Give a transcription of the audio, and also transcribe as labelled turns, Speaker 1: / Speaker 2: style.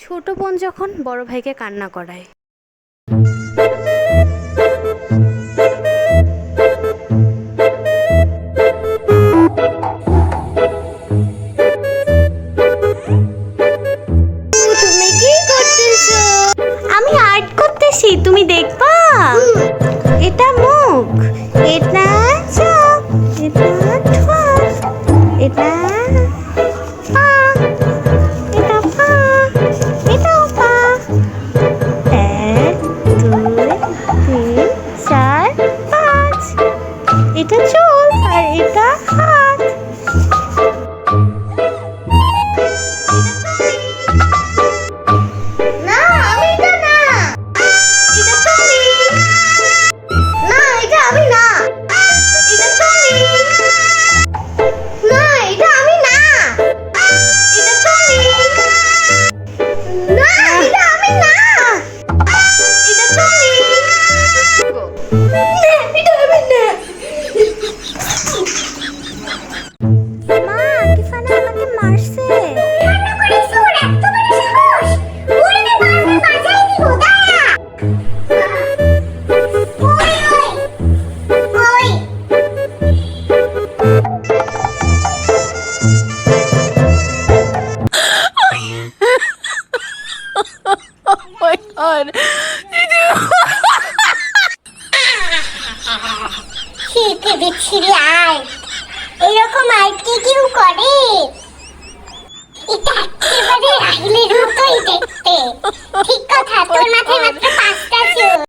Speaker 1: ছোট বোন যখন বড় ভাইকে কান্না করায়।
Speaker 2: তুমি কি করতেছো?
Speaker 1: আমি আর্ট করতেছি, তুমি দেখবা। এটা মুখ, এটা চোখ, এটা ঠোঁট, এটা পা, এটা পা, এটাও পা। 1 2 3 4 5। এটা চুল আর এটা হাত।
Speaker 2: না, আমি এটা না। এটা তুমি। না, এটা আমি না। এটা তুমি। না, এটা আমি না। এটা তুমি। না, এটা আমি না। এটা তুমি। না, এটা আমি না।
Speaker 1: মা, কিফানা আমাকে মারছে।
Speaker 2: রান্না করেছো, ওর এত বড় সাহস। ওরে আমি বারবার বাজাই দিব, দাঁড়া। ওই, ওই, ওই। শীতে বিচ্ছিরি আর্ট, এরকম আর্ট কি কেউ করে? এটা একেবারে রাহিলের মতোই দেখতে। ঠিক কথা, তোর মাথায় মাত্র 5টা চুল।